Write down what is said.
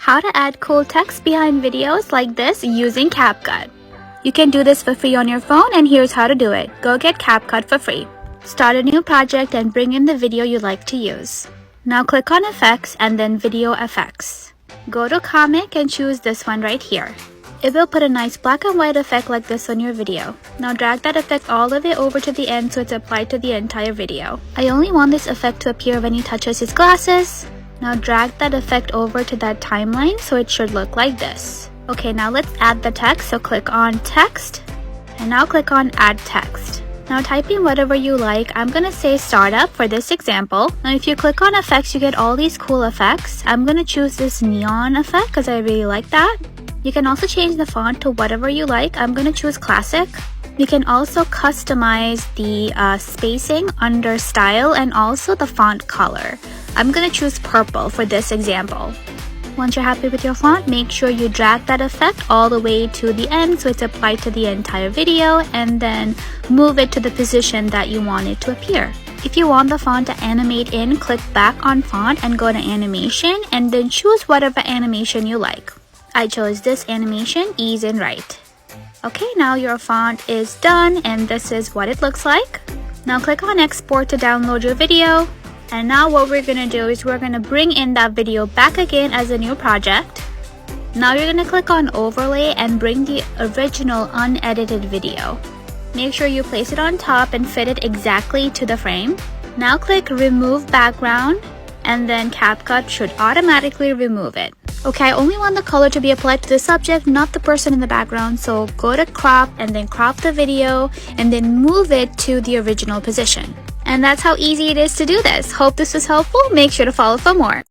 How to add cool text behind videos like this using Capcut. You can do this for free on your phone, and here's how to do it. Go get Capcut for free. Start a new project and bring in the video you like to use. Now click on Effects and then Video Effects. Go to Comic and choose this one right here. It will put a nice black and white effect like this on your video. Now drag that effect all the way over to the end so it's applied to the entire video. I only want this effect to appear when he touches his glasses. Now drag that effect over to that timeline so it should look like this. Okay, now let's add the text, so click on Text and now click on Add Text. Now type in whatever you like. I'm gonna say Startup for this example. Now if you click on Effects, you get all these cool effects. I'm gonna choose this neon effect because I really like that. You can also change the font to whatever you like. I'm gonna choose Classic. You can also customize the spacing under Style and also the font color. I'm gonna choose purple for this example. Once you're happy with your font, make sure you drag that effect all the way to the end so it's applied to the entire video, and then move it to the position that you want it to appear. If you want the font to animate in, click back on Font and go to Animation and then choose whatever animation you like. I chose this animation, Ease and Right. Okay, now your font is done and this is what it looks like. Now click on Export to download your video. And now what we're gonna do is we're gonna bring in that video back again as a new project. Now you're gonna click on Overlay and bring the original unedited video. Make sure you place it on top and fit it exactly to the frame. Now click Remove Background and then Capcut should automatically remove it. Okay, I only want the color to be applied to the subject, not the person in the background, so go to Crop and then crop the video and then move it to the original position. And that's how easy it is to do this. Hope this was helpful. Make sure to follow for more.